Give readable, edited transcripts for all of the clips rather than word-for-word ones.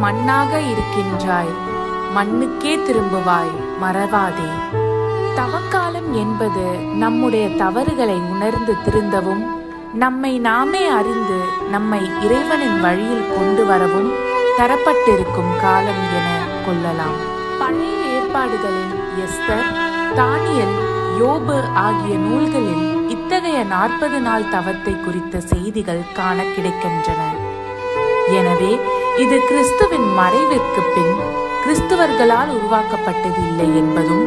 மண்ணாக இருக்கின்றாய், மண்ணுக்கே திரும்புவாய், மறவாதே. தவக்காலம் என்பது நம்முடைய தவறுகளை உணர்ந்து திருந்தவும், நம்மை நாமே அறிந்து நம்மை இறைவனின் வழியில் கொண்டு வரவும் தரப்பட்டிருக்கும் காலம் என கொள்ளலாம். பழைய ஏற்பாடுகளில் எஸ்தர், தானியல், யோபு ஆகிய நூல்களில் இத்தகைய 40 நாள் தவத்தை குறித்த செய்திகள் காண கிடைக்கின்றன. எனவே இது கிறிஸ்துவின் மறைவிற்கு பின் கிறிஸ்துவர்களால் உருவாக்கப்பட்டது இல்லை என்பதும்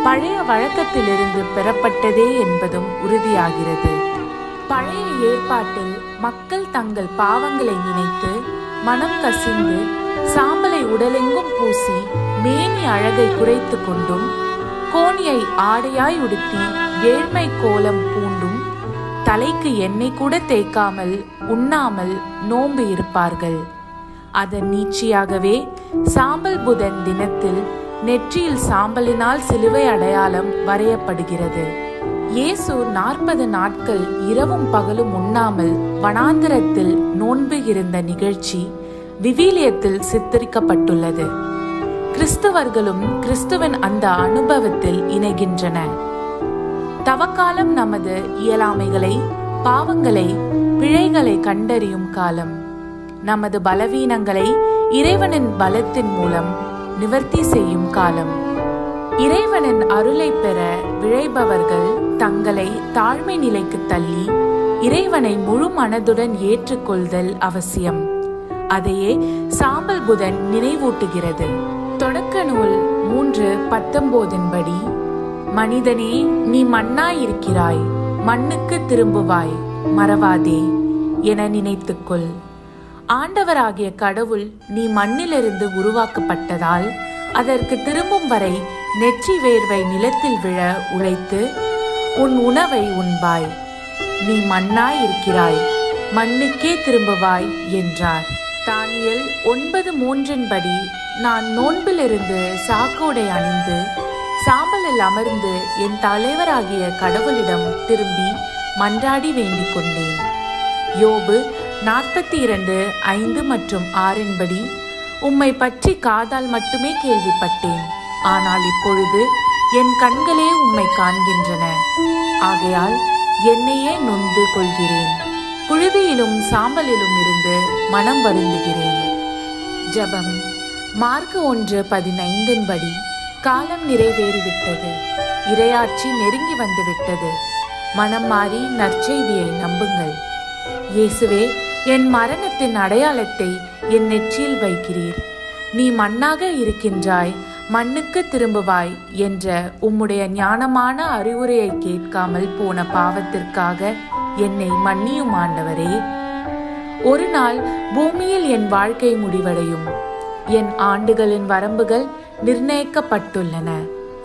பழைய வழக்கத்திலிருந்து பெறப்பட்டதே என்பதும் உறுதியாகிறது. பழைய ஏற்பாட்டில் மக்கள் தங்கள் பாவங்களை நினைத்து மனம் கசிந்து சாம்பலை உடலெங்கும் பூசி மேனி அழகை குறைத்து கொண்டும் கோணியை ஆடையாய் உடுத்தி ஏழ்மை கோலம் பூண்டும் தலைக்கு எண்ணெய் கூட தேய்க்காமல் உண்ணாமல் நோன்பு இருப்பார்கள். அதன் நீட்சியாகவே சாம்பல் புதன் தினத்தில் நெற்றியில் சாம்பலினால் சிலுவை அடையாளம் வரையப்படுகிறது. இயேசு 40 நாட்கள் இரவும் பகலும் உண்ணாமல் வனாந்திரத்தில் நோன்பு இருந்த நிகழ்ச்சி விவிலியத்தில் சித்தரிக்கப்பட்டுள்ளது. கிறிஸ்தவர்களும் கிறிஸ்துவின் அந்த அனுபவத்தில் இணைகின்றன. தவக்காலம் நமது இயலாமைகளை, பாவங்களை, பிழைகளை கண்டறியும் காலம். நமது பலவீனங்களை இறைவனின் பலத்தின் மூலம் நிவர்த்தி செய்யும் காலம். இறைவனின் அருளை பெற விழைபவர்கள் தங்களை தாழ்மை நிலைக்கு தள்ளி இறைவனை முழு மனதுடன் ஏற்றுக்கொள்தல் அவசியம். அதையே சாம்பல் புதன் நினைவூட்டுகிறது. தொடக்க நூல் 3:19 படி, மனிதனே, நீ மண்ணாயிருக்கிறாய், மண்ணுக்கு திரும்புவாய், மறவாதே என நினைத்துக்கொள். ஆண்டவராகிய கடவுள் நீ மண்ணிலிருந்து உருவாக்கப்பட்டதால் அதற்கு திரும்பும் வரை நெற்றி வேர்வை நிலத்தில் விழ உழைத்து உன் உணவை உண்பாய். நீ மண்ணாயிருக்கிறாய், மண்ணுக்கே திரும்புவாய் என்றார். தானியல் 9:3 படி, நான் நோன்பிலிருந்து சாக்கோடை அணிந்து சாம்பலில் அமர்ந்து என் தலைவராகிய கடவுளிடம் திரும்பி மன்றாடி வேண்டிக் கொண்டேன். யோபு 42:5 மற்றும் 6 படி, உம்மை பற்றி காதால் மட்டுமே கேள்விப்பட்டேன், ஆனால் இப்பொழுது என் கண்களே உம்மை காண்கின்றன. ஆகையால் என்னையே நொந்து கொள்கிறேன், புழுதியிலும் சாம்பலிலும் இருந்து மனம் வருந்துகிறேன். ஜபம். மார்க்கு 1:15 படி, காலம் நிறைவேறிவிட்டது, இறையாட்சி நெருங்கி வந்துவிட்டது, மனம் மாறி நற்செய்தியை நம்புங்கள். இயேசுவே, என் மரணத்தின் அடையாளத்தை என் நெற்றியில் வைக்கிறீர். நீ மண்ணாக இருக்கின்றாய், மண்ணுக்கு திரும்புவாய் என்ற உம்முடைய ஞானமான அறிவுரையை கேட்காமல் போன பாவத்திற்காக என்னை மன்னியும் ஆண்டவரே. ஒரு நாள் பூமியில் என் வாழ்க்கை முடிவடையும். என் ஆண்டுகளின் வரம்புகள் நிர்ணயிக்கப்பட்டுள்ளன.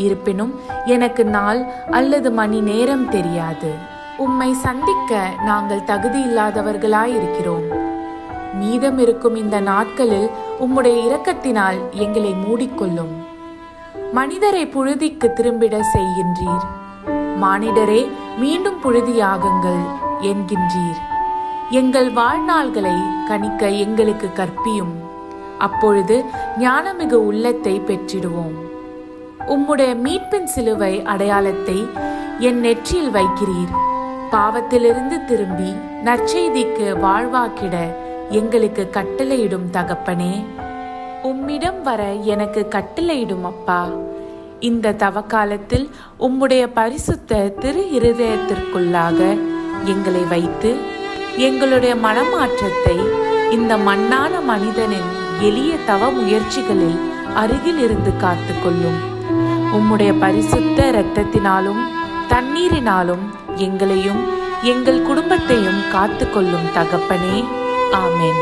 இருப்பினும் எனக்கு நாள் அல்லது மணி நேரம் தெரியாது. உம்மை சந்திக்க நாங்கள் தகுதியில்லாதவர்களாயிருக்கிறோம். மீதம் இருக்கும் இந்த நாட்களில் உம்முடைய இரக்கத்தினால் எங்களை மூடிக்கொள்ளும். மனிதரை புழுதிக்கு திரும்பிட செய்கின்றீர், மானிடரே மீண்டும் புழுதியாகுங்கள் என்கின்றீர். எங்கள் வாழ்நாள்களை கணிக்க எங்களுக்கு கற்பியும், அப்பொழுது ஞானமிகு உள்ளத்தை பெற்றிடுவோம். உம்முடைய மீட்பின் சிலுவை அடையாளத்தை என் நெற்றியில் வைக்கிறீர். பாவத்திலிருந்து திரும்பி நற்செய்திக்கு வாழ்வாக்கிட எங்களுக்கு கட்டளையிடும் தகப்பனே. உம்மிடம் வர எனக்கு கட்டளையிடும் அப்பா. இந்த தவக்காலத்தில் உம்முடைய பரிசுத்த திரு இருதயத்திற்குள்ளாக எங்களை வைத்து எங்களுடைய மனமாற்றத்தை இந்த மண்ணான மனிதனின் எளிய தவ முயற்சிகளில் அருகில் இருந்து காத்து கொள்ளும். உம்முடைய பரிசுத்த இரத்தத்தினாலும் தண்ணீரினாலும் எங்களையும் எங்கள் குடும்பத்தையும் காத்து கொள்ளும் தகப்பனே. ஆமென்.